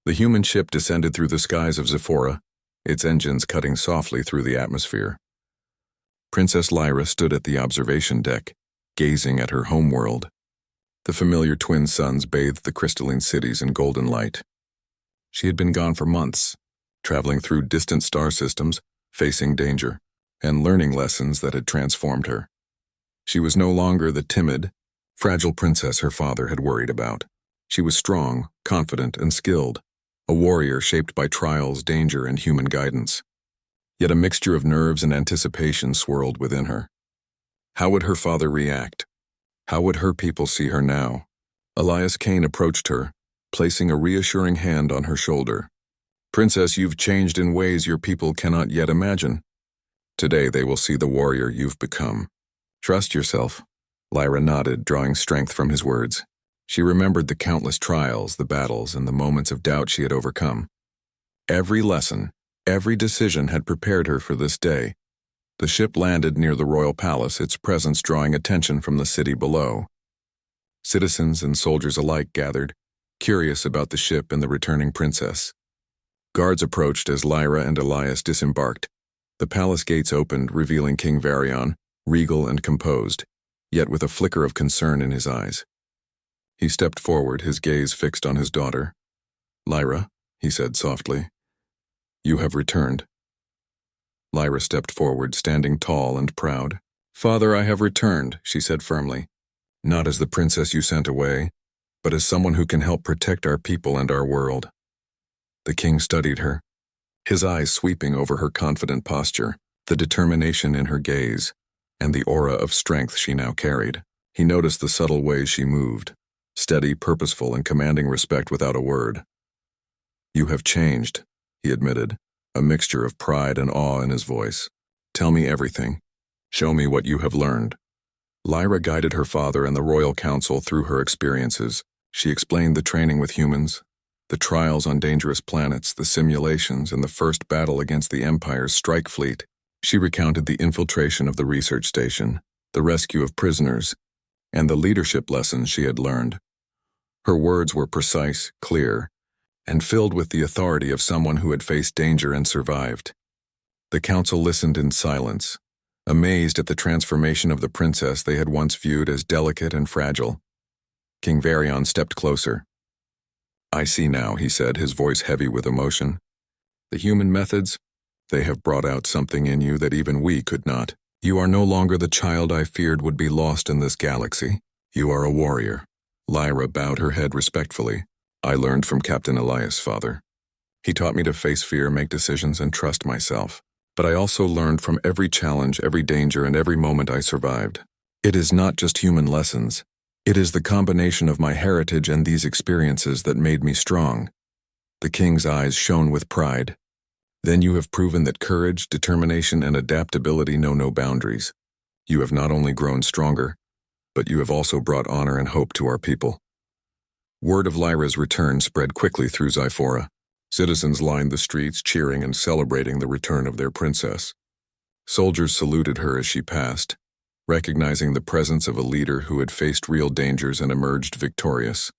The human ship descended through the skies of Zephora, its engines cutting softly through the atmosphere. Princess Lyra stood at the observation deck, gazing at her homeworld. The familiar twin suns bathed the crystalline cities in golden light. She had been gone for months, traveling through distant star systems, facing danger, and learning lessons that had transformed her. She was no longer the timid, fragile princess her father had worried about. She was strong, confident, and skilled, a warrior shaped by trials, danger, and human guidance. Yet a mixture of nerves and anticipation swirled within her. How would her father react? How would her people see her now? Elias Kane approached her, placing a reassuring hand on her shoulder. "Princess, you've changed in ways your people cannot yet imagine. Today they will see the warrior you've become. Trust yourself." Lyra nodded, drawing strength from his words. She remembered the countless trials, the battles, and the moments of doubt she had overcome. Every lesson, every decision had prepared her for this day. The ship landed near the royal palace, its presence drawing attention from the city below. Citizens and soldiers alike gathered, curious about the ship and the returning princess. Guards approached as Lyra and Elias disembarked. The palace gates opened, revealing King Varian, regal and composed, yet with a flicker of concern in his eyes. He stepped forward, his gaze fixed on his daughter. "Lyra," he said softly, "you have returned." Lyra stepped forward, standing tall and proud. "Father, I have returned," she said firmly. "Not as the princess you sent away, but as someone who can help protect our people and our world." The king studied her, his eyes sweeping over her confident posture, the determination in her gaze, and the aura of strength she now carried. He noticed the subtle ways she moved, steady, purposeful, and commanding respect without a word. "You have changed," he admitted, a mixture of pride and awe in his voice. "Tell me everything. Show me what you have learned." Lyra guided her father and the royal council through her experiences. She explained the training with humans, the trials on dangerous planets, the simulations, and the first battle against the Empire's strike fleet. She recounted the infiltration of the research station, the rescue of prisoners, and the leadership lessons she had learned. Her words were precise, clear, and filled with the authority of someone who had faced danger and survived. The council listened in silence, amazed at the transformation of the princess they had once viewed as delicate and fragile. King Varian stepped closer. "I see now," he said, his voice heavy with emotion. "The human methods, they have brought out something in you that even we could not. You are no longer the child I feared would be lost in this galaxy. You are a warrior." Lyra bowed her head respectfully. "I learned from Captain Elias, father. He taught me to face fear, make decisions, and trust myself. But I also learned from every challenge, every danger, and every moment I survived. It is not just human lessons. It is the combination of my heritage and these experiences that made me strong." The king's eyes shone with pride. "Then you have proven that courage, determination, and adaptability know no boundaries. You have not only grown stronger, but you have also brought honor and hope to our people." Word of Lyra's return spread quickly through Zephora. Citizens lined the streets, cheering and celebrating the return of their princess. Soldiers saluted her as she passed, recognizing the presence of a leader who had faced real dangers and emerged victorious.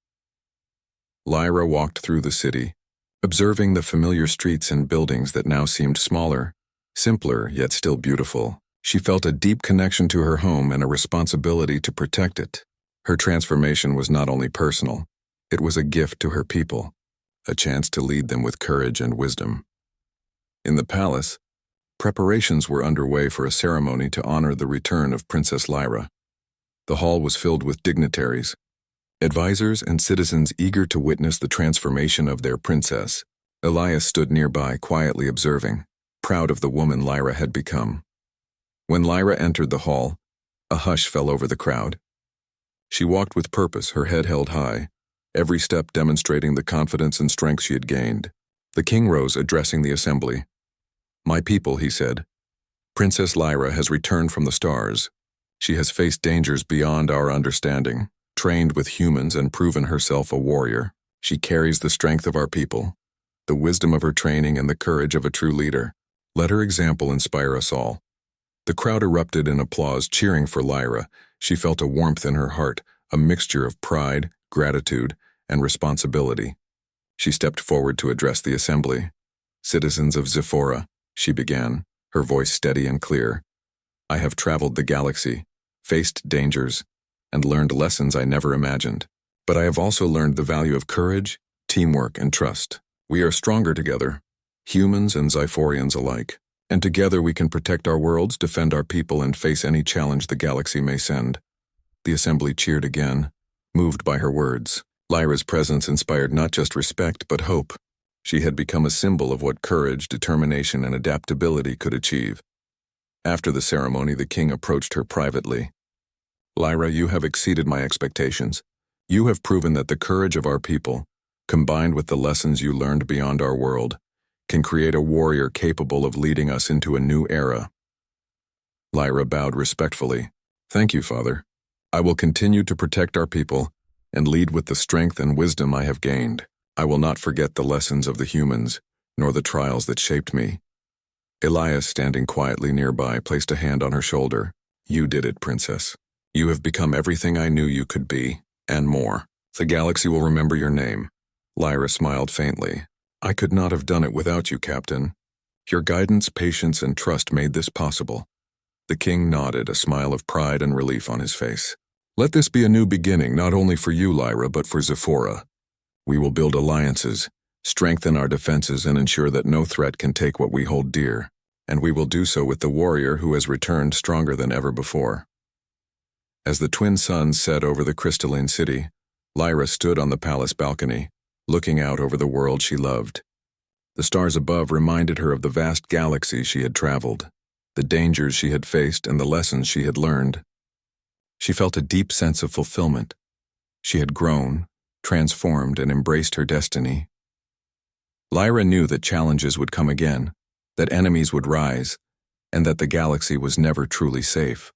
Lyra walked through the city, observing the familiar streets and buildings that now seemed smaller, simpler, yet still beautiful. She felt a deep connection to her home and a responsibility to protect it. Her transformation was not only personal, it was a gift to her people, a chance to lead them with courage and wisdom. In the palace, preparations were underway for a ceremony to honor the return of Princess Lyra. The hall was filled with dignitaries, advisors, and citizens eager to witness the transformation of their princess. Elias stood nearby, quietly observing, proud of the woman Lyra had become. When Lyra entered the hall, a hush fell over the crowd. She walked with purpose, her head held high, every step demonstrating the confidence and strength she had gained. The king rose, addressing the assembly. "My people," he said, "Princess Lyra has returned from the stars. She has faced dangers beyond our understanding, trained with humans, and proven herself a warrior. She carries the strength of our people, the wisdom of her training, and the courage of a true leader. Let her example inspire us all." The crowd erupted in applause, cheering for Lyra. She felt a warmth in her heart, a mixture of pride, gratitude, and responsibility. She stepped forward to address the assembly. "Citizens of Zephora," she began, her voice steady and clear. "I have traveled the galaxy, faced dangers, and learned lessons I never imagined. But I have also learned the value of courage, teamwork, and trust. We are stronger together, humans and Xiphorians alike. And together we can protect our worlds, defend our people, and face any challenge the galaxy may send." The assembly cheered again, moved by her words. Lyra's presence inspired not just respect, but hope. She had become a symbol of what courage, determination, and adaptability could achieve. After the ceremony, the king approached her privately. "Lyra, you have exceeded my expectations. You have proven that the courage of our people, combined with the lessons you learned beyond our world, can create a warrior capable of leading us into a new era." Lyra bowed respectfully. "Thank you, Father. I will continue to protect our people and lead with the strength and wisdom I have gained. I will not forget the lessons of the humans, nor the trials that shaped me." Elias, standing quietly nearby, placed a hand on her shoulder. "You did it, Princess. You have become everything I knew you could be, and more. The galaxy will remember your name." Lyra smiled faintly. "I could not have done it without you, Captain. Your guidance, patience, and trust made this possible." The king nodded, a smile of pride and relief on his face. "Let this be a new beginning, not only for you, Lyra, but for Zephora. We will build alliances, strengthen our defenses, and ensure that no threat can take what we hold dear. And we will do so with the warrior who has returned stronger than ever before." As the twin suns set over the crystalline city, Lyra stood on the palace balcony, looking out over the world she loved. The stars above reminded her of the vast galaxy she had traveled, the dangers she had faced, and the lessons she had learned. She felt a deep sense of fulfillment. She had grown, transformed, and embraced her destiny. Lyra knew that challenges would come again, that enemies would rise, and that the galaxy was never truly safe.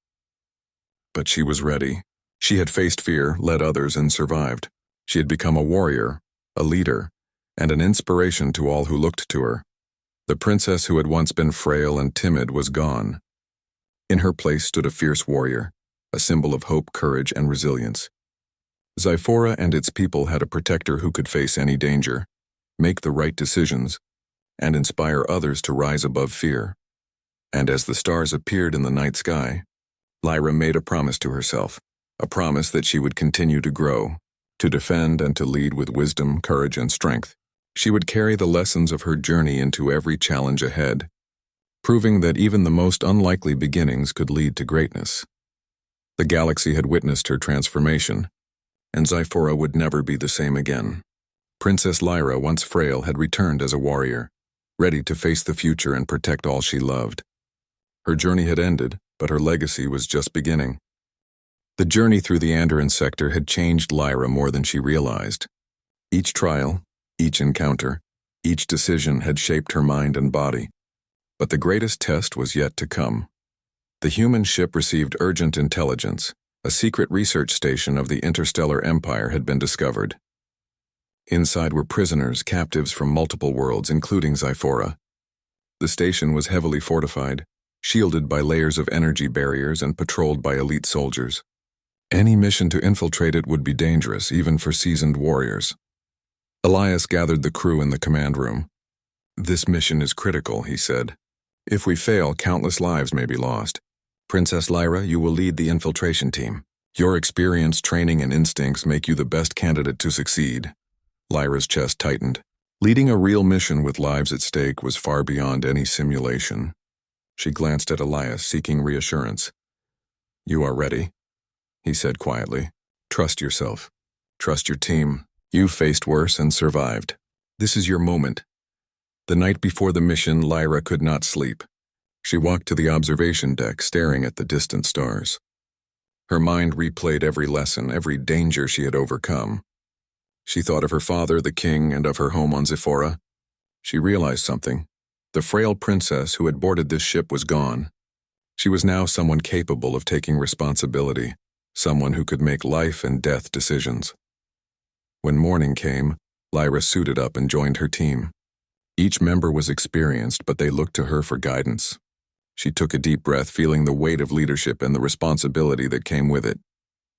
But she was ready. She had faced fear, led others, and survived. She had become a warrior, a leader, and an inspiration to all who looked to her. The princess who had once been frail and timid was gone. In her place stood a fierce warrior, a symbol of hope, courage, and resilience. Zephora and its people had a protector who could face any danger, make the right decisions, and inspire others to rise above fear. And as the stars appeared in the night sky, Lyra made a promise to herself, a promise that she would continue to grow, to defend and to lead with wisdom, courage, and strength. She would carry the lessons of her journey into every challenge ahead, proving that even the most unlikely beginnings could lead to greatness. The galaxy had witnessed her transformation, and Zephora would never be the same again. Princess Lyra, once frail, had returned as a warrior, ready to face the future and protect all she loved. Her journey had ended, but her legacy was just beginning. The journey through the Andoran sector had changed Lyra more than she realized. Each trial, each encounter, each decision had shaped her mind and body. But the greatest test was yet to come. The human ship received urgent intelligence. A secret research station of the interstellar empire had been discovered. Inside were prisoners, captives from multiple worlds, including Zephora. The station was heavily fortified, shielded by layers of energy barriers and patrolled by elite soldiers. Any mission to infiltrate it would be dangerous, even for seasoned warriors. Elias gathered the crew in the command room. "This mission is critical," he said. "If we fail, countless lives may be lost. Princess Lyra, you will lead the infiltration team. Your experience, training, and instincts make you the best candidate to succeed." Lyra's chest tightened. Leading a real mission with lives at stake was far beyond any simulation. She glanced at Elias, seeking reassurance. "You are ready," he said quietly. "Trust yourself. Trust your team. You faced worse and survived. This is your moment." The night before the mission, Lyra could not sleep. She walked to the observation deck, staring at the distant stars. Her mind replayed every lesson, every danger she had overcome. She thought of her father, the king, and of her home on Zephora. She realized something. The frail princess who had boarded this ship was gone. She was now someone capable of taking responsibility, someone who could make life and death decisions. When morning came, Lyra suited up and joined her team. Each member was experienced, but they looked to her for guidance. She took a deep breath, feeling the weight of leadership and the responsibility that came with it.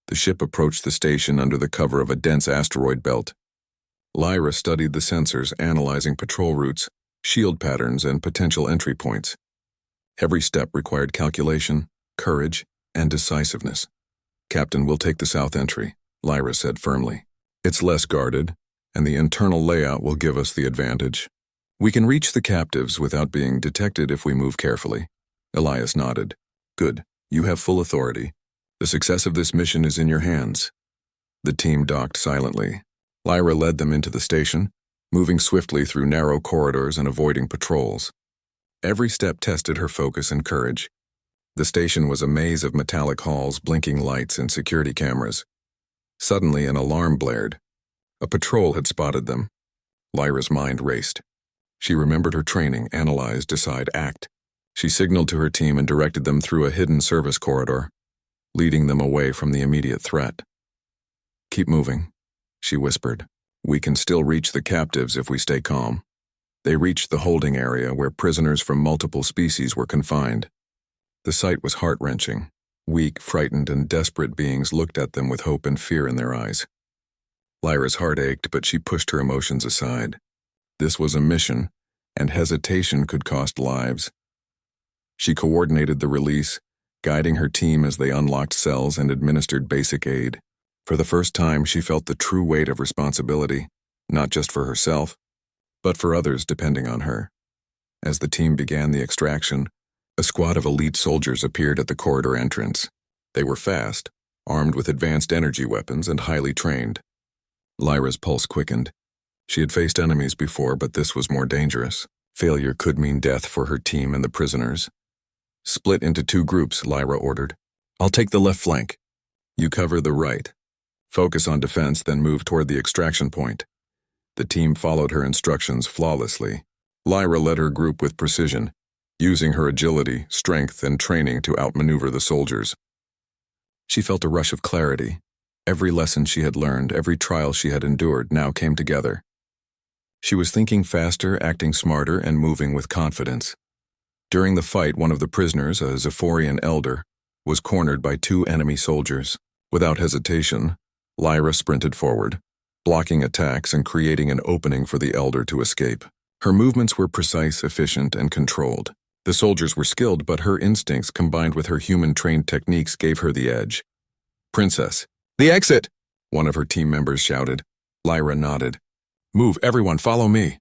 The ship approached the station under the cover of a dense asteroid belt. Lyra studied the sensors, analyzing patrol routes, shield patterns, and potential entry points. Every step required calculation, courage, and decisiveness. "Captain, we'll take the south entry," Lyra said firmly. "It's less guarded, and the internal layout will give us the advantage. We can reach the captives without being detected if we move carefully." Elias nodded. "Good. You have full authority. The success of this mission is in your hands." The team docked silently. Lyra led them into the station, moving swiftly through narrow corridors and avoiding patrols. Every step tested her focus and courage. The station was a maze of metallic halls, blinking lights, and security cameras. Suddenly, an alarm blared. A patrol had spotted them. Lyra's mind raced. She remembered her training: analyze, decide, act. She signaled to her team and directed them through a hidden service corridor, leading them away from the immediate threat. "Keep moving," she whispered. "We can still reach the captives if we stay calm." They reached the holding area where prisoners from multiple species were confined. The sight was heart-wrenching. Weak, frightened, and desperate beings looked at them with hope and fear in their eyes. Lyra's heart ached, but she pushed her emotions aside. This was a mission, and hesitation could cost lives. She coordinated the release, guiding her team as they unlocked cells and administered basic aid. For the first time, she felt the true weight of responsibility, not just for herself, but for others depending on her. As the team began the extraction, a squad of elite soldiers appeared at the corridor entrance. They were fast, armed with advanced energy weapons, and highly trained. Lyra's pulse quickened. She had faced enemies before, but this was more dangerous. Failure could mean death for her team and the prisoners. "Split into 2 groups," Lyra ordered. "I'll take the left flank. You cover the right. Focus on defense, then move toward the extraction point." The team followed her instructions flawlessly. Lyra led her group with precision, using her agility, strength, and training to outmaneuver the soldiers. She felt a rush of clarity. Every lesson she had learned, every trial she had endured, now came together. She was thinking faster, acting smarter, and moving with confidence. During the fight, one of the prisoners, a Zephorian elder, was cornered by 2 enemy soldiers. Without hesitation, Lyra sprinted forward, blocking attacks and creating an opening for the elder to escape. Her movements were precise, efficient, and controlled. The soldiers were skilled, but her instincts combined with her human-trained techniques gave her the edge. "Princess, the exit!" one of her team members shouted. Lyra nodded. "Move, everyone, follow me."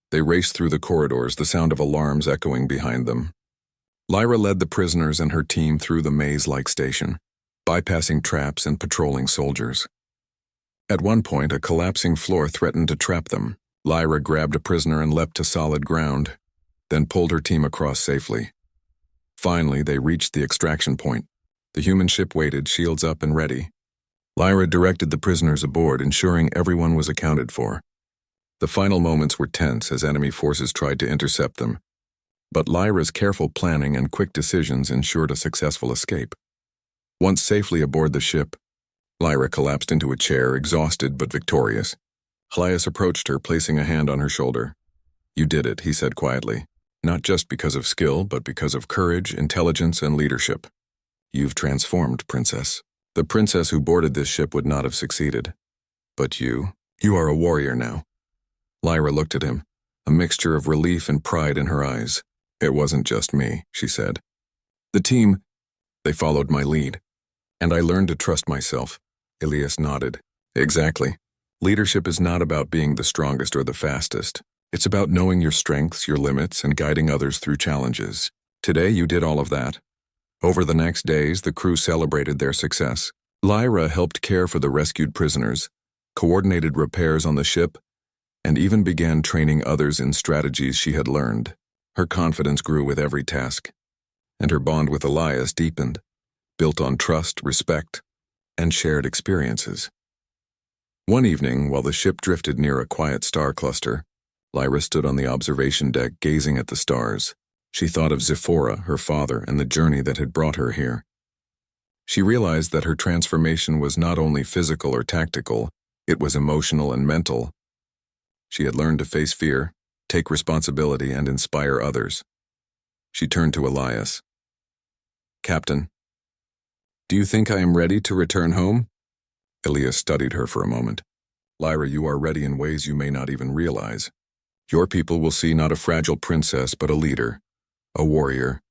They raced through the corridors, the sound of alarms echoing behind them. Lyra led the prisoners and her team through the maze-like station, bypassing traps and patrolling soldiers. At one point, a collapsing floor threatened to trap them. Lyra grabbed a prisoner and leapt to solid ground, then pulled her team across safely. Finally, they reached the extraction point. The human ship waited, shields up and ready. Lyra directed the prisoners aboard, ensuring everyone was accounted for. The final moments were tense as enemy forces tried to intercept them, but Lyra's careful planning and quick decisions ensured a successful escape. Once safely aboard the ship, Lyra collapsed into a chair, exhausted but victorious. Elias approached her, placing a hand on her shoulder. "You did it," he said quietly, "not just because of skill, but because of courage, intelligence, and leadership. You've transformed, Princess. The princess who boarded this ship would not have succeeded. But you are a warrior now." Lyra looked at him, a mixture of relief and pride in her eyes. "It wasn't just me," she said. "The team, they followed my lead. And I learned to trust myself." Elias nodded. "Exactly. Leadership is not about being the strongest or the fastest. It's about knowing your strengths, your limits, and guiding others through challenges. Today you did all of that." Over the next days, the crew celebrated their success. Lyra helped care for the rescued prisoners, coordinated repairs on the ship, and even began training others in strategies she had learned. Her confidence grew with every task, and her bond with Elias deepened, built on trust, respect, and shared experiences. One evening, while the ship drifted near a quiet star cluster, Lyra stood on the observation deck gazing at the stars. She thought of Zephora, her father, and the journey that had brought her here. She realized that her transformation was not only physical or tactical, it was emotional and mental. She had learned to face fear, take responsibility, and inspire others. She turned to Elias. "Captain, do you think I am ready to return home?" Elias studied her for a moment. Lyra, you are ready in ways you may not even realize. Your people will see not a fragile princess, but a leader, a warrior,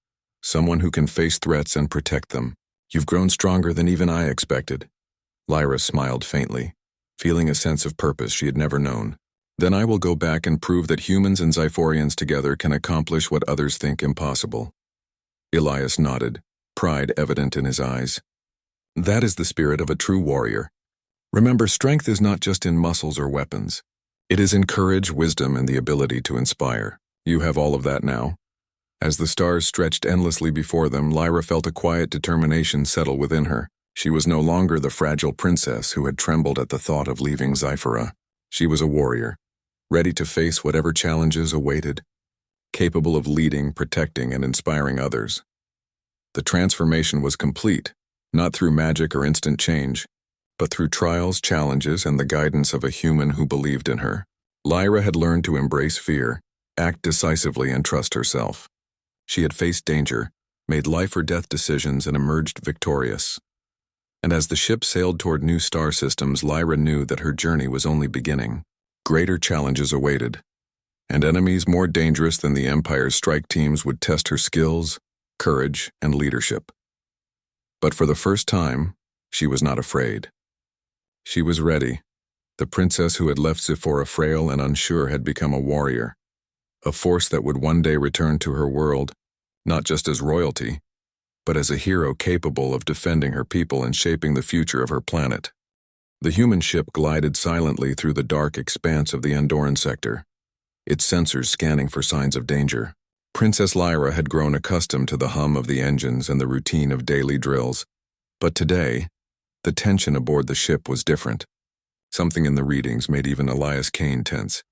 someone who can face threats and protect them. You've grown stronger than even I expected. Lyra smiled faintly, feeling a sense of purpose she had never known. Then I will go back and prove that humans and Xiphorians together can accomplish what others think impossible. Elias nodded, pride evident in his eyes. That is the spirit of a true warrior. Remember, strength is not just in muscles or weapons. It is in courage, wisdom, and the ability to inspire. You have all of that now. As the stars stretched endlessly before them, Lyra felt a quiet determination settle within her. She was no longer the fragile princess who had trembled at the thought of leaving Xiphora. She was a warrior, ready to face whatever challenges awaited, capable of leading, protecting, and inspiring others. The transformation was complete, not through magic or instant change, but through trials, challenges, and the guidance of a human who believed in her. Lyra had learned to embrace fear, act decisively, and trust herself. She had faced danger, made life or death decisions, and emerged victorious. And as the ship sailed toward new star systems, Lyra knew that her journey was only beginning. Greater challenges awaited, and enemies more dangerous than the Empire's strike teams would test her skills, courage, and leadership. But for the first time, she was not afraid. She was ready. The princess who had left Xiphora frail and unsure had become a warrior, a force that would one day return to her world, not just as royalty, but as a hero capable of defending her people and shaping the future of her planet. The human ship glided silently through the dark expanse of the Andoran sector, its sensors scanning for signs of danger. Princess Lyra had grown accustomed to the hum of the engines and the routine of daily drills, but today, the tension aboard the ship was different. Something in the readings made even Elias Kane tense.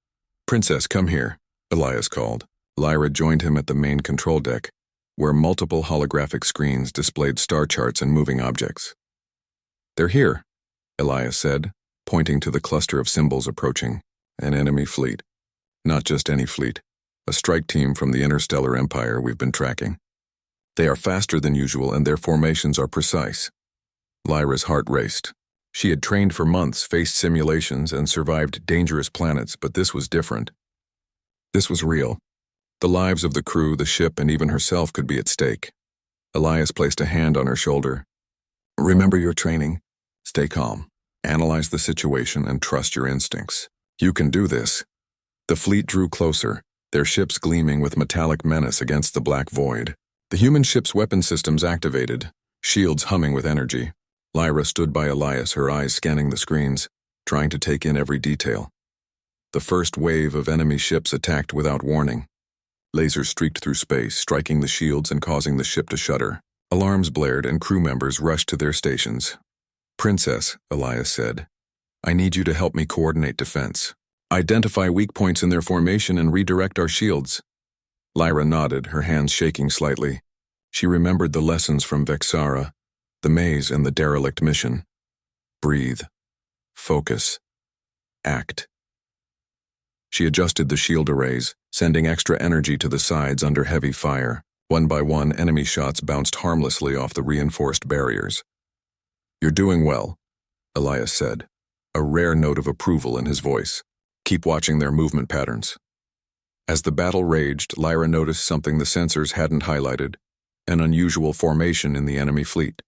"Princess, come here," Elias called. Lyra joined him at the main control deck, where multiple holographic screens displayed star charts and moving objects. "They're here," Elias said, pointing to the cluster of symbols approaching. "An enemy fleet. Not just any fleet. A strike team from the interstellar empire we've been tracking. They are faster than usual and their formations are precise." Lyra's heart raced. She had trained for months, faced simulations, and survived dangerous planets, but this was different. This was real. The lives of the crew, the ship, and even herself could be at stake. Elias placed a hand on her shoulder. "Remember your training. Stay calm. Analyze the situation and trust your instincts. You can do this." The fleet drew closer, their ships gleaming with metallic menace against the black void. The human ship's weapon systems activated, shields humming with energy. Lyra stood by Elias, her eyes scanning the screens, trying to take in every detail. The first wave of enemy ships attacked without warning. Lasers streaked through space, striking the shields and causing the ship to shudder. Alarms blared and crew members rushed to their stations. "Princess," Elias said, "I need you to help me coordinate defense. Identify weak points in their formation and redirect our shields." Lyra nodded, her hands shaking slightly. She remembered the lessons from Vexara, the maze, and the derelict mission. Breathe. Focus. Act. She adjusted the shield arrays, sending extra energy to the sides under heavy fire. One by one, enemy shots bounced harmlessly off the reinforced barriers. "You're doing well," Elias said, a rare note of approval in his voice. "Keep watching their movement patterns." As the battle raged, Lyra noticed something the sensors hadn't highlighted, an unusual formation in the enemy fleet.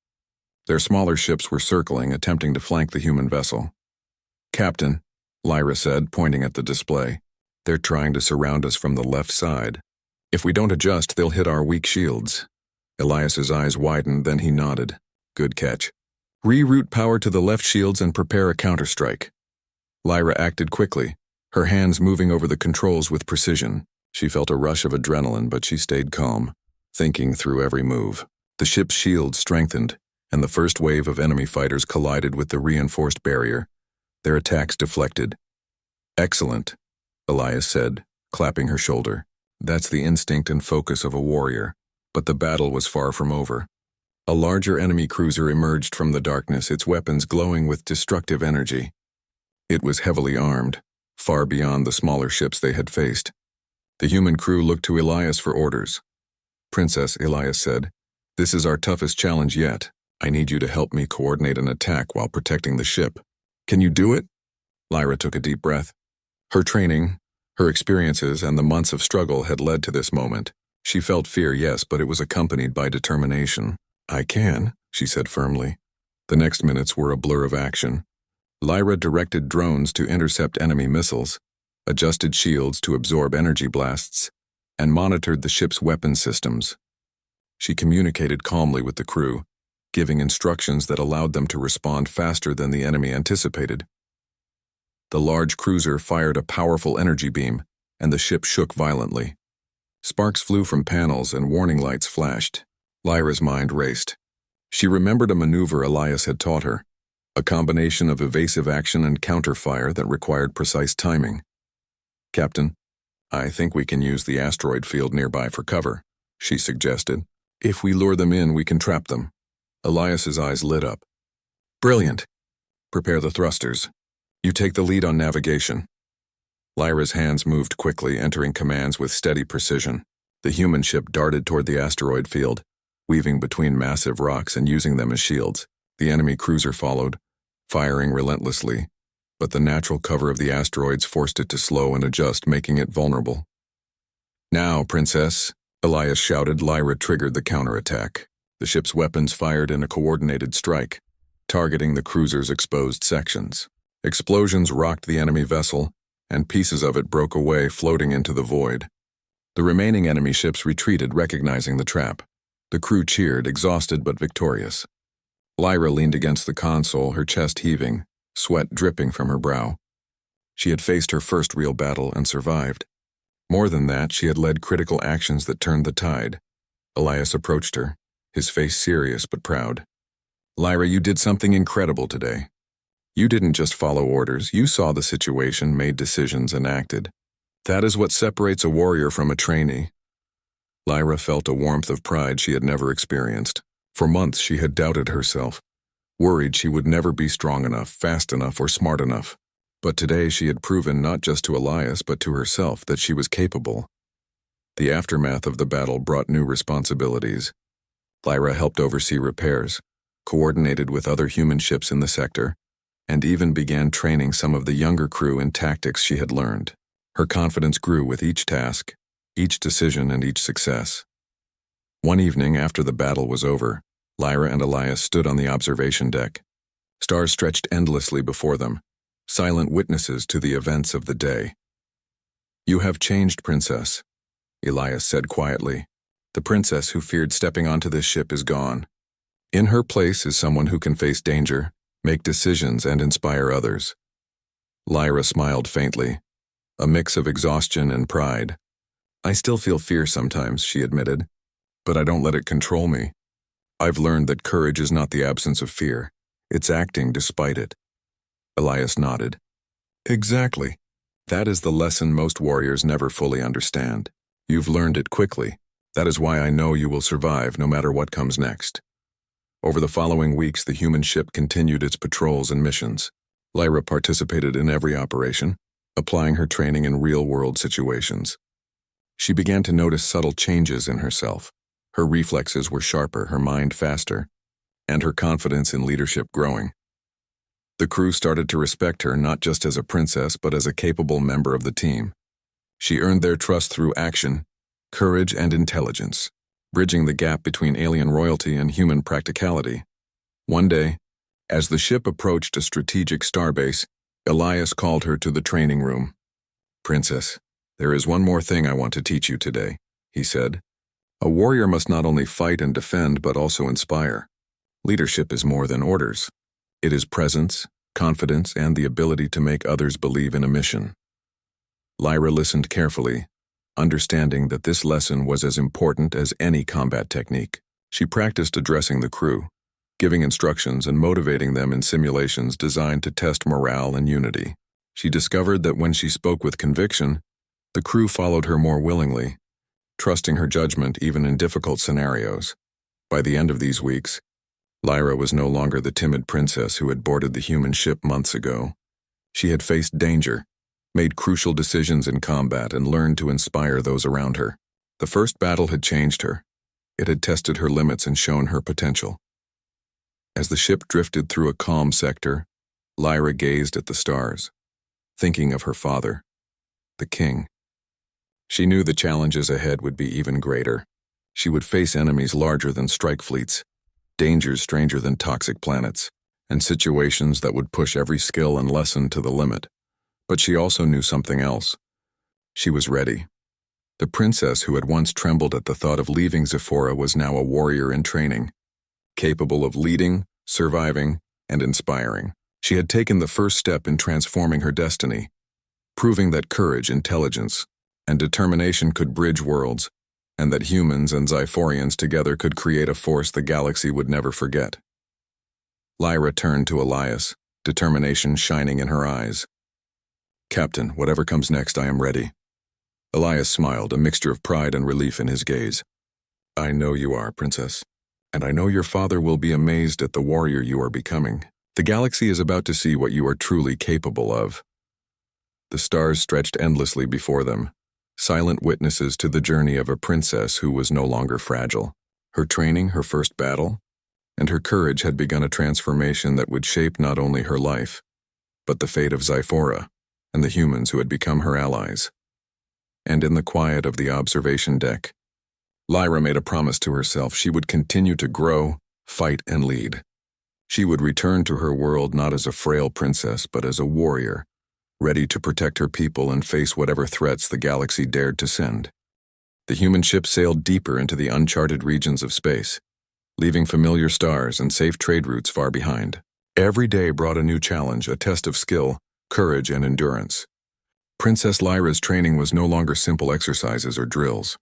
Their smaller ships were circling, attempting to flank the human vessel. "Captain," Lyra said, pointing at the display, "they're trying to surround us from the left side. If we don't adjust, they'll hit our weak shields." Elias's eyes widened, then he nodded. "Good catch. Reroute power to the left shields and prepare a counterstrike." Lyra acted quickly, her hands moving over the controls with precision. She felt a rush of adrenaline, but she stayed calm, thinking through every move. The ship's shield strengthened, and the first wave of enemy fighters collided with the reinforced barrier. Their attacks deflected. "Excellent," Elias said, clapping her shoulder. "That's the instinct and focus of a warrior." But the battle was far from over. A larger enemy cruiser emerged from the darkness, its weapons glowing with destructive energy. It was heavily armed, far beyond the smaller ships they had faced. The human crew looked to Elias for orders. "Princess," Elias said, "this is our toughest challenge yet. I need you to help me coordinate an attack while protecting the ship. Can you do it?" Lyra took a deep breath. Her training, her experiences, and the months of struggle had led to this moment. She felt fear, yes, but it was accompanied by determination. "I can," she said firmly. The next minutes were a blur of action. Lyra directed drones to intercept enemy missiles, adjusted shields to absorb energy blasts, and monitored the ship's weapon systems. She communicated calmly with the crew, giving instructions that allowed them to respond faster than the enemy anticipated. The large cruiser fired a powerful energy beam, and the ship shook violently. Sparks flew from panels and warning lights flashed. Lyra's mind raced. She remembered a maneuver Elias had taught her, a combination of evasive action and counterfire that required precise timing. "Captain, I think we can use the asteroid field nearby for cover," she suggested. "If we lure them in, we can trap them." Elias's eyes lit up. "Brilliant. Prepare the thrusters. You take the lead on navigation." Lyra's hands moved quickly, entering commands with steady precision. The human ship darted toward the asteroid field, weaving between massive rocks and using them as shields. The enemy cruiser followed, firing relentlessly, but the natural cover of the asteroids forced it to slow and adjust, making it vulnerable. "Now, Princess," Elias shouted. Lyra triggered the counterattack. The ship's weapons fired in a coordinated strike, targeting the cruiser's exposed sections. Explosions rocked the enemy vessel, and pieces of it broke away, floating into the void. The remaining enemy ships retreated, recognizing the trap. The crew cheered, exhausted but victorious. Lyra leaned against the console, her chest heaving, sweat dripping from her brow. She had faced her first real battle and survived. More than that, she had led critical actions that turned the tide. Elias approached her, his face serious but proud. "Lyra, you did something incredible today. You didn't just follow orders, you saw the situation, made decisions, and acted. That is what separates a warrior from a trainee." Lyra felt a warmth of pride she had never experienced. For months she had doubted herself, worried she would never be strong enough, fast enough, or smart enough. But today she had proven not just to Elias but to herself that she was capable. The aftermath of the battle brought new responsibilities. Lyra helped oversee repairs, coordinated with other human ships in the sector, and even began training some of the younger crew in tactics she had learned. Her confidence grew with each task, each decision, and each success. One evening after the battle was over, Lyra and Elias stood on the observation deck. Stars stretched endlessly before them, silent witnesses to the events of the day. "You have changed, Princess," Elias said quietly. "The princess who feared stepping onto this ship is gone. In her place is someone who can face danger, make decisions, and inspire others." Lyra smiled faintly, a mix of exhaustion and pride. "I still feel fear sometimes," she admitted, "but I don't let it control me. I've learned that courage is not the absence of fear, it's acting despite it." Elias nodded. "Exactly. That is the lesson most warriors never fully understand. You've learned it quickly. That is why I know you will survive no matter what comes next." Over the following weeks, the human ship continued its patrols and missions. Lyra participated in every operation, applying her training in real-world situations. She began to notice subtle changes in herself. Her reflexes were sharper, her mind faster, and her confidence in leadership growing. The crew started to respect her not just as a princess but as a capable member of the team. She earned their trust through action, courage, and intelligence, bridging the gap between alien royalty and human practicality. One day, as the ship approached a strategic starbase, Elias called her to the training room. "Princess, there is one more thing I want to teach you today," he said. "A warrior must not only fight and defend but also inspire. Leadership is more than orders. It is presence, confidence, and the ability to make others believe in a mission." Lyra listened carefully, understanding that this lesson was as important as any combat technique. She practiced addressing the crew, giving instructions and motivating them in simulations designed to test morale and unity. She discovered that when she spoke with conviction, the crew followed her more willingly, trusting her judgment even in difficult scenarios. By the end of these weeks, Lyra was no longer the timid princess who had boarded the human ship months ago. She had faced danger, made crucial decisions in combat, and learned to inspire those around her. The first battle had changed her. It had tested her limits and shown her potential. As the ship drifted through a calm sector, Lyra gazed at the stars. thinking of her father, the king. She knew the challenges ahead would be even greater. She would face enemies larger than strike fleets, dangers stranger than toxic planets, and situations that would push every skill and lesson to the limit. But she also knew something else. She was ready. The princess who had once trembled at the thought of leaving Zephora was now a warrior in training, capable of leading, surviving, and inspiring. She had taken the first step in transforming her destiny, proving that courage, intelligence, and determination could bridge worlds, and that humans and Xiphorians together could create a force the galaxy would never forget. Lyra turned to Elias, determination shining in her eyes. "Captain, whatever comes next, I am ready." Elias smiled, a mixture of pride and relief in his gaze. "I know you are, Princess, and I know your father will be amazed at the warrior you are becoming. The galaxy is about to see what you are truly capable of." The stars stretched endlessly before them, silent witnesses to the journey of a princess who was no longer fragile. Her training, her first battle, and her courage had begun a transformation that would shape not only her life, but the fate of Zephora and the humans who had become her allies. And in the quiet of the observation deck, Lyra made a promise to herself: she would continue to grow, fight, and lead. She would return to her world not as a frail princess, but as a warrior, ready to protect her people and face whatever threats the galaxy dared to send. The human ship sailed deeper into the uncharted regions of space, leaving familiar stars and safe trade routes far behind. Every day brought a new challenge, a test of skill, courage, and endurance. Princess Lyra's training was no longer simple exercises or drills.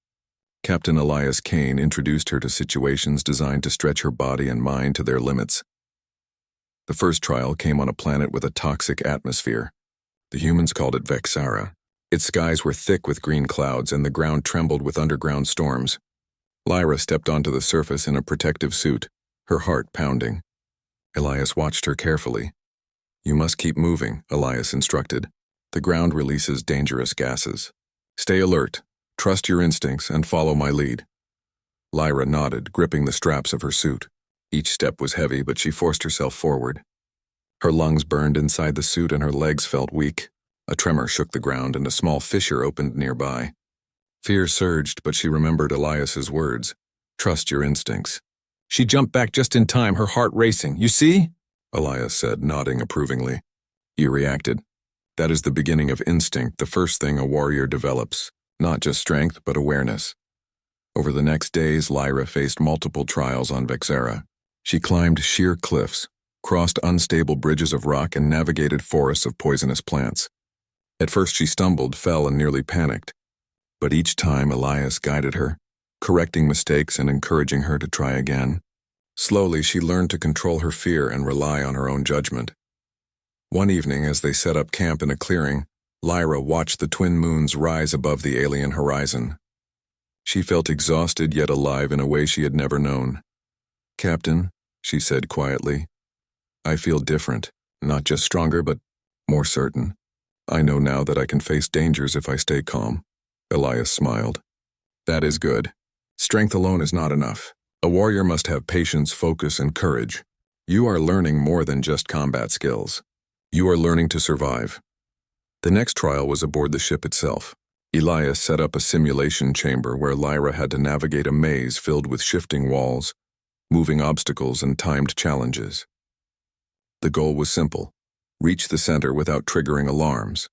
Captain Elias Kane introduced her to situations designed to stretch her body and mind to their limits. The first trial came on a planet with a toxic atmosphere. The humans called it Vexara. Its skies were thick with green clouds and the ground trembled with underground storms. Lyra stepped onto the surface in a protective suit, her heart pounding. Elias watched her carefully. "You must keep moving," Elias instructed. "The ground releases dangerous gases. Stay alert, trust your instincts, and follow my lead." Lyra nodded, gripping the straps of her suit. Each step was heavy, but she forced herself forward. Her lungs burned inside the suit and her legs felt weak. A tremor shook the ground and a small fissure opened nearby. Fear surged, but she remembered Elias's words: "Trust your instincts." She jumped back just in time, her heart racing. "You see?" Elias said, nodding approvingly. "You reacted. That is the beginning of instinct, the first thing a warrior develops. Not just strength, but awareness." Over the next days, Lyra faced multiple trials on Vexara. She climbed sheer cliffs, crossed unstable bridges of rock, and navigated forests of poisonous plants. At first she stumbled, fell, and nearly panicked. But each time Elias guided her, correcting mistakes and encouraging her to try again. Slowly she learned to control her fear and rely on her own judgment. One evening, as they set up camp in a clearing, Lyra watched the twin moons rise above the alien horizon. She felt exhausted yet alive in a way she had never known. "Captain," she said quietly, "I feel different, not just stronger, but more certain. I know now that I can face dangers if I stay calm." Elias smiled. "That is good. Strength alone is not enough. A warrior must have patience, focus, and courage. You are learning more than just combat skills. You are learning to survive." The next trial was aboard the ship itself. Elias set up a simulation chamber where Lyra had to navigate a maze filled with shifting walls, moving obstacles, and timed challenges. The goal was simple: reach the center without triggering alarms.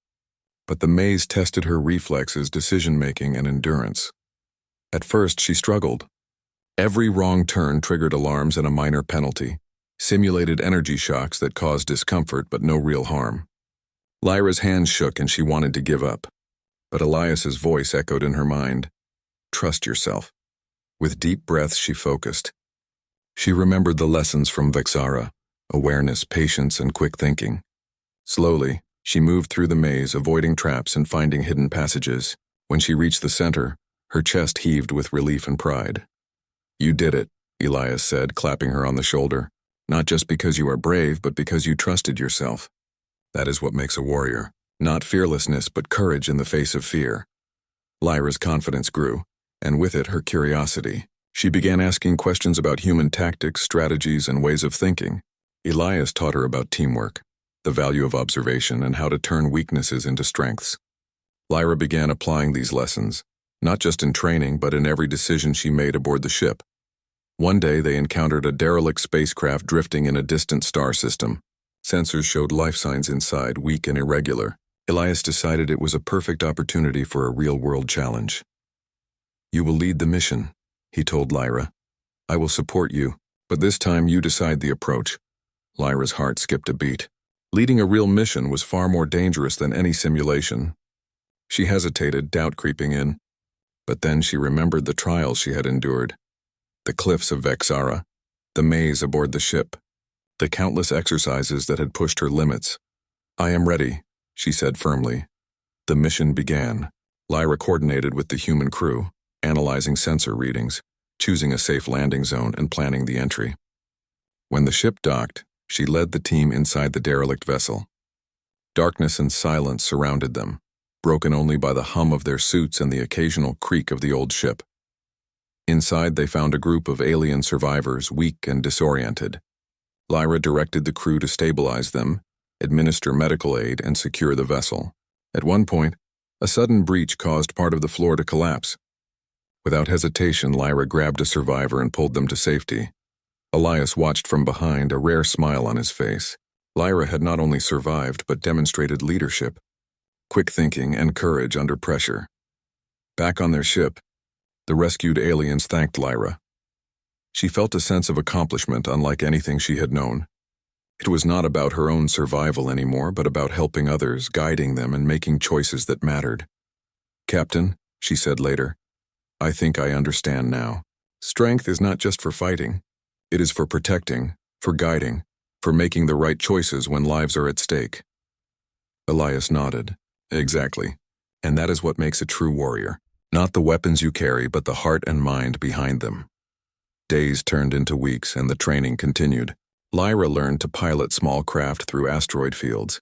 But the maze tested her reflexes, decision-making, and endurance. At first, she struggled. Every wrong turn triggered alarms and a minor penalty, simulated energy shocks that caused discomfort but no real harm. Lyra's hands shook and she wanted to give up. But Elias's voice echoed in her mind: "Trust yourself." With deep breaths, she focused. She remembered the lessons from Vexara: awareness, patience, and quick thinking. Slowly, she moved through the maze, avoiding traps and finding hidden passages. When she reached the center, her chest heaved with relief and pride. "You did it," Elias said, clapping her on the shoulder. "Not just because you are brave, but because you trusted yourself. That is what makes a warrior. Not fearlessness, but courage in the face of fear." Lyra's confidence grew, and with it her curiosity. She began asking questions about human tactics, strategies, and ways of thinking. Elias taught her about teamwork, the value of observation, and how to turn weaknesses into strengths. Lyra began applying these lessons, not just in training but in every decision she made aboard the ship. One day they encountered a derelict spacecraft drifting in a distant star system. Sensors showed life signs inside, weak and irregular. Elias decided it was a perfect opportunity for a real-world challenge. "You will lead the mission," he told Lyra. "I will support you, but this time you decide the approach." Lyra's heart skipped a beat. Leading a real mission was far more dangerous than any simulation. She hesitated, doubt creeping in. But then she remembered the trials she had endured. The cliffs of Vexara, the maze aboard the ship, the countless exercises that had pushed her limits. "I am ready," she said firmly. The mission began. Lyra coordinated with the human crew, analyzing sensor readings, choosing a safe landing zone, and planning the entry. When the ship docked, she led the team inside the derelict vessel. Darkness and silence surrounded them, broken only by the hum of their suits and the occasional creak of the old ship. Inside, they found a group of alien survivors, weak and disoriented. Lyra directed the crew to stabilize them, administer medical aid, and secure the vessel. At one point, a sudden breach caused part of the floor to collapse. Without hesitation, Lyra grabbed a survivor and pulled them to safety. Elias watched from behind, a rare smile on his face. Lyra had not only survived but demonstrated leadership, quick thinking, and courage under pressure. Back on their ship, the rescued aliens thanked Lyra. She felt a sense of accomplishment unlike anything she had known. It was not about her own survival anymore, but about helping others, guiding them, and making choices that mattered. "Captain," she said later, "I think I understand now. Strength is not just for fighting. It is for protecting, for guiding, for making the right choices when lives are at stake." Elias nodded. "Exactly. And that is what makes a true warrior. Not the weapons you carry, but the heart and mind behind them." Days turned into weeks, and the training continued. Lyra learned to pilot small craft through asteroid fields,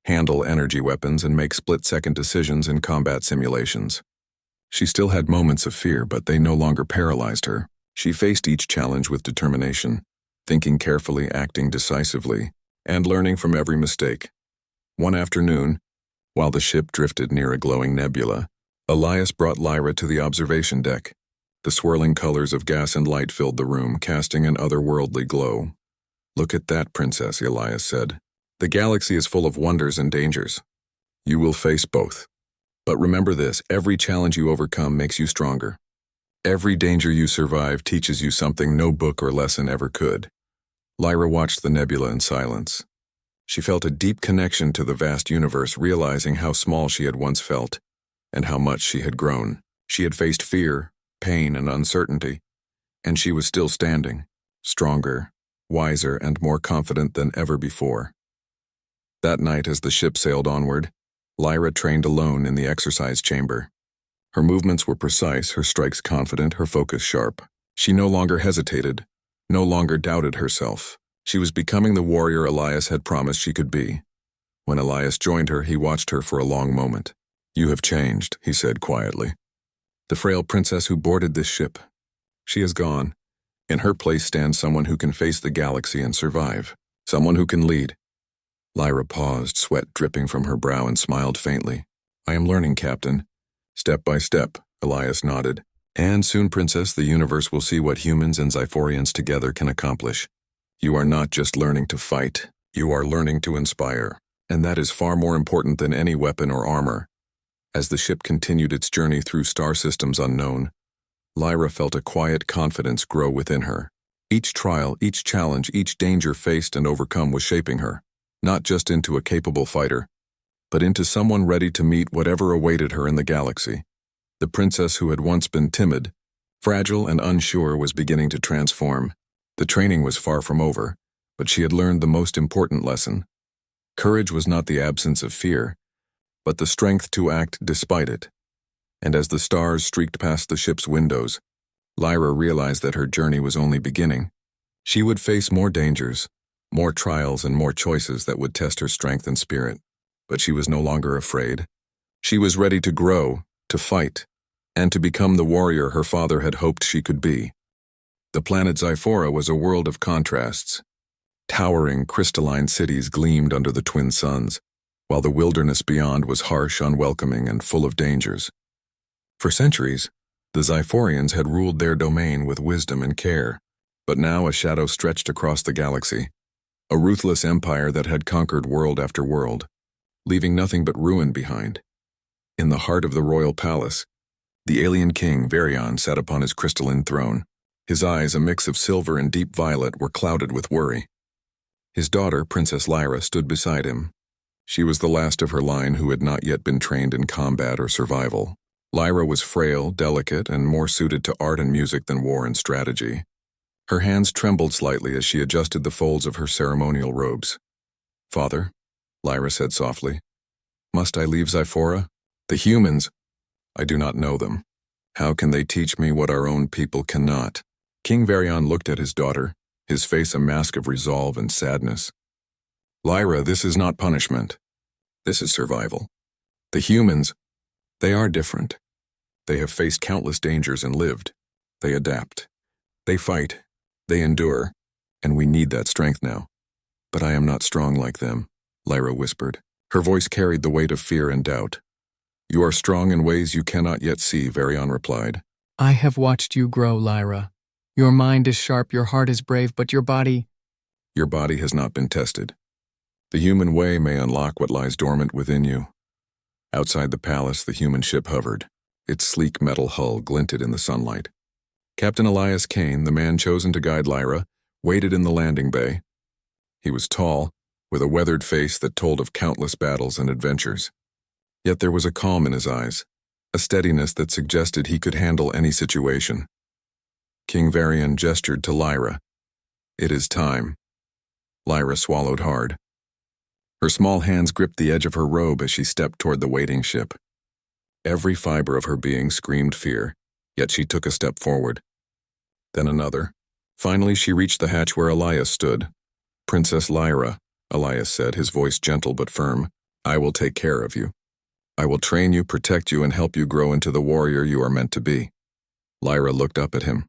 handle energy weapons, and make split-second decisions in combat simulations. She still had moments of fear, but they no longer paralyzed her. She faced each challenge with determination, thinking carefully, acting decisively, and learning from every mistake. One afternoon, while the ship drifted near a glowing nebula, Elias brought Lyra to the observation deck. The swirling colors of gas and light filled the room, casting an otherworldly glow. "Look at that, Princess," Elias said. "The galaxy is full of wonders and dangers. You will face both. But remember this, every challenge you overcome makes you stronger. Every danger you survive teaches you something no book or lesson ever could." Lyra watched the nebula in silence. She felt a deep connection to the vast universe, realizing how small she had once felt, and how much she had grown. She had faced fear, pain, and uncertainty, and she was still standing, stronger, wiser, and more confident than ever before. That night, as the ship sailed onward, Lyra trained alone in the exercise chamber. Her movements were precise, her strikes confident, her focus sharp. She no longer hesitated, no longer doubted herself. She was becoming the warrior Elias had promised she could be. When Elias joined her, he watched her for a long moment. "You have changed," he said quietly. "The frail princess who boarded this ship. She is gone. In her place stands someone who can face the galaxy and survive. Someone who can lead." Lyra paused, sweat dripping from her brow, and smiled faintly. "I am learning, Captain. Step by step," Elias nodded. "And soon, Princess, the universe will see what humans and Xiphorians together can accomplish. You are not just learning to fight, you are learning to inspire. And that is far more important than any weapon or armor." As the ship continued its journey through star systems unknown, Lyra felt a quiet confidence grow within her. Each trial, each challenge, each danger faced and overcome was shaping her, not just into a capable fighter, but into someone ready to meet whatever awaited her in the galaxy. The princess who had once been timid, fragile, and unsure was beginning to transform. The training was far from over, but she had learned the most important lesson. Courage was not the absence of fear, but the strength to act despite it. And as the stars streaked past the ship's windows, Lyra realized that her journey was only beginning. She would face more dangers, more trials, and more choices that would test her strength and spirit. But she was no longer afraid. She was ready to grow, to fight, and to become the warrior her father had hoped she could be. The planet Xiphora was a world of contrasts. Towering, crystalline cities gleamed under the twin suns, while the wilderness beyond was harsh, unwelcoming, and full of dangers. For centuries, the Xiphorians had ruled their domain with wisdom and care, but now a shadow stretched across the galaxy, a ruthless empire that had conquered world after world, leaving nothing but ruin behind. In the heart of the royal palace, the alien king, Varian, sat upon his crystalline throne. His eyes, a mix of silver and deep violet, were clouded with worry. His daughter, Princess Lyra, stood beside him. She was the last of her line who had not yet been trained in combat or survival. Lyra was frail, delicate, and more suited to art and music than war and strategy. Her hands trembled slightly as she adjusted the folds of her ceremonial robes. "Father," Lyra said softly, "must I leave Xiphora? The humans, I do not know them. How can they teach me what our own people cannot?" King Varian looked at his daughter, his face a mask of resolve and sadness. "Lyra, this is not punishment. This is survival. The humans, they are different. They have faced countless dangers and lived. They adapt. They fight. They endure. And we need that strength now. But I am not strong like them," Lyra whispered. Her voice carried the weight of fear and doubt. "You are strong in ways you cannot yet see," Varian replied. "I have watched you grow, Lyra. Your mind is sharp, your heart is brave, but your body—" "Your body has not been tested. The human way may unlock what lies dormant within you." Outside the palace, the human ship hovered. Its sleek metal hull glinted in the sunlight. Captain Elias Kane, the man chosen to guide Lyra, waited in the landing bay. He was tall, with a weathered face that told of countless battles and adventures. Yet there was a calm in his eyes, a steadiness that suggested he could handle any situation. King Varian gestured to Lyra. "It is time." Lyra swallowed hard. Her small hands gripped the edge of her robe as she stepped toward the waiting ship. Every fiber of her being screamed fear, yet she took a step forward. Then another. Finally, she reached the hatch where Elias stood. "Princess Lyra," Elias said, his voice gentle but firm, "I will take care of you. I will train you, protect you, and help you grow into the warrior you are meant to be." Lyra looked up at him.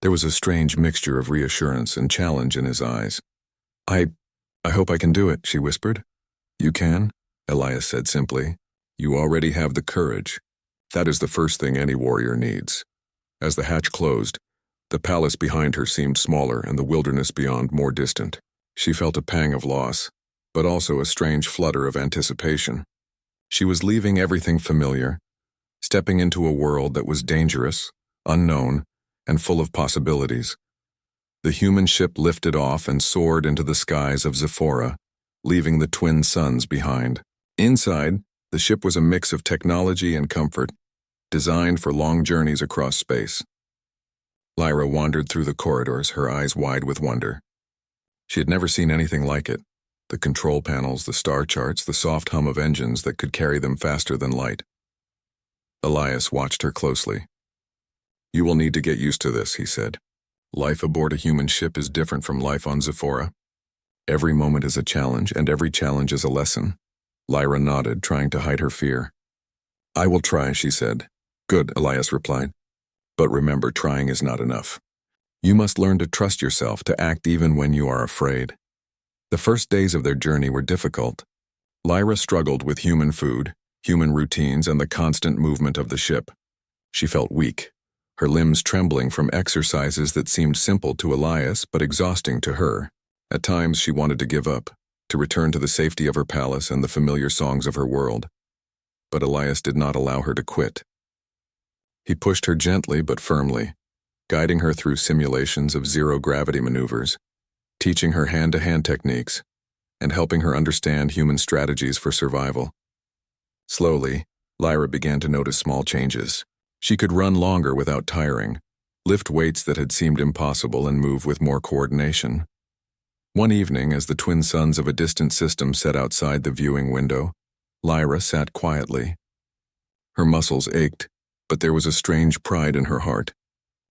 There was a strange mixture of reassurance and challenge in his eyes. I hope I can do it," she whispered. "You can," Elias said simply. "You already have the courage. That is the first thing any warrior needs." As the hatch closed, the palace behind her seemed smaller and the wilderness beyond more distant. She felt a pang of loss, but also a strange flutter of anticipation. She was leaving everything familiar, stepping into a world that was dangerous, unknown, and full of possibilities. The human ship lifted off and soared into the skies of Xiphora, leaving the twin suns behind. Inside, the ship was a mix of technology and comfort, designed for long journeys across space. Lyra wandered through the corridors, her eyes wide with wonder. She had never seen anything like it. The control panels, the star charts, the soft hum of engines that could carry them faster than light. Elias watched her closely. "You will need to get used to this," he said. "Life aboard a human ship is different from life on Xiphora. Every moment is a challenge, and every challenge is a lesson." Lyra nodded, trying to hide her fear. "I will try," she said. "Good," Elias replied. "But remember, trying is not enough. You must learn to trust yourself, to act even when you are afraid." The first days of their journey were difficult. Lyra struggled with human food, human routines, and the constant movement of the ship. She felt weak, her limbs trembling from exercises that seemed simple to Elias but exhausting to her. At times she wanted to give up, to return to the safety of her palace and the familiar songs of her world. But Elias did not allow her to quit. He pushed her gently but firmly, guiding her through simulations of zero-gravity maneuvers, teaching her hand-to-hand techniques, and helping her understand human strategies for survival. Slowly, Lyra began to notice small changes. She could run longer without tiring, lift weights that had seemed impossible, and move with more coordination. One evening, as the twin suns of a distant system set outside the viewing window, Lyra sat quietly. Her muscles ached, but there was a strange pride in her heart.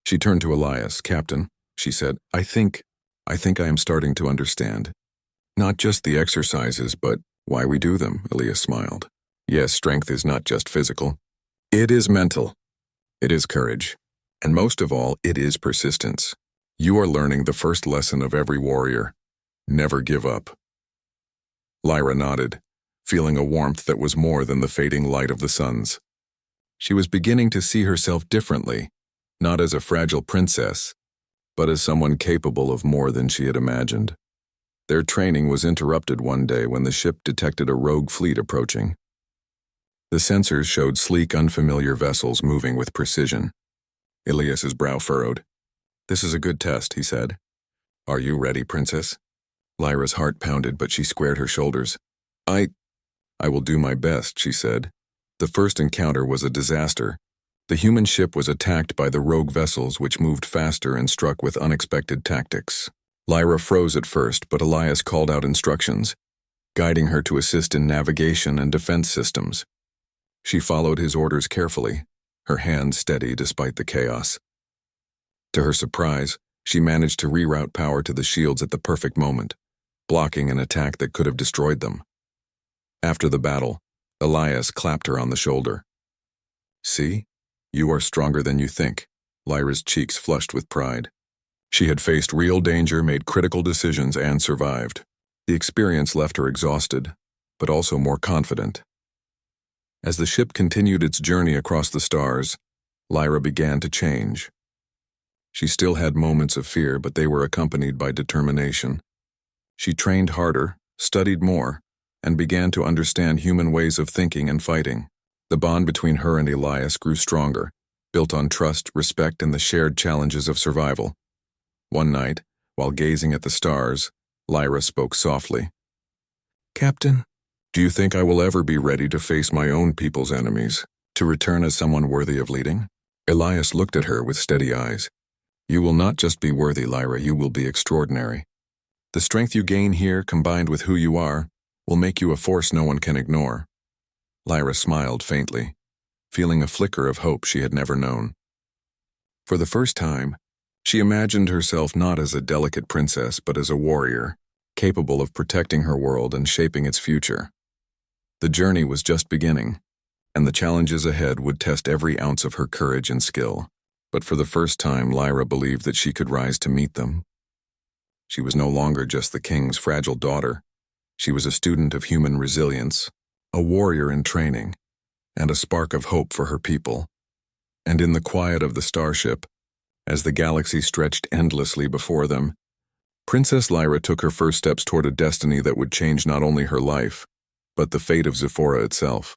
She turned to Elias. "Captain," she said, I think I am starting to understand. Not just the exercises, but why we do them," Elias smiled. "Yes, strength is not just physical. It is mental. It is courage. And most of all, it is persistence. You are learning the first lesson of every warrior. Never give up. Lyra nodded, feeling a warmth that was more than the fading light of the suns. She was beginning to see herself differently, not as a fragile princess, but as someone capable of more than she had imagined. Their training was interrupted one day when the ship detected a rogue fleet approaching. The sensors showed sleek, unfamiliar vessels moving with precision. Ilias's brow furrowed. "This is a good test," he said. "Are you ready, princess?" Lyra's heart pounded, but she squared her shoulders. I will do my best," she said. The first encounter was a disaster. The human ship was attacked by the rogue vessels, which moved faster and struck with unexpected tactics. Lyra froze at first, but Elias called out instructions, guiding her to assist in navigation and defense systems. She followed his orders carefully, her hands steady despite the chaos. To her surprise, she managed to reroute power to the shields at the perfect moment, blocking an attack that could have destroyed them. After the battle, Elias clapped her on the shoulder. "See? You are stronger than you think." Lyra's cheeks flushed with pride. She had faced real danger, made critical decisions, and survived. The experience left her exhausted, but also more confident. As the ship continued its journey across the stars, Lyra began to change. She still had moments of fear, but they were accompanied by determination. She trained harder, studied more, and began to understand human ways of thinking and fighting. The bond between her and Elias grew stronger, built on trust, respect, and the shared challenges of survival. One night, while gazing at the stars, Lyra spoke softly. "Captain, do you think I will ever be ready to face my own people's enemies, to return as someone worthy of leading?" Elias looked at her with steady eyes. "You will not just be worthy, Lyra, you will be extraordinary. The strength you gain here, combined with who you are, will make you a force no one can ignore." Lyra smiled faintly, feeling a flicker of hope she had never known. For the first time, she imagined herself not as a delicate princess, but as a warrior, capable of protecting her world and shaping its future. The journey was just beginning, and the challenges ahead would test every ounce of her courage and skill. But for the first time, Lyra believed that she could rise to meet them. She was no longer just the king's fragile daughter. She was a student of human resilience, a warrior in training, and a spark of hope for her people. And in the quiet of the starship, as the galaxy stretched endlessly before them, Princess Lyra took her first steps toward a destiny that would change not only her life, but the fate of Zephora itself.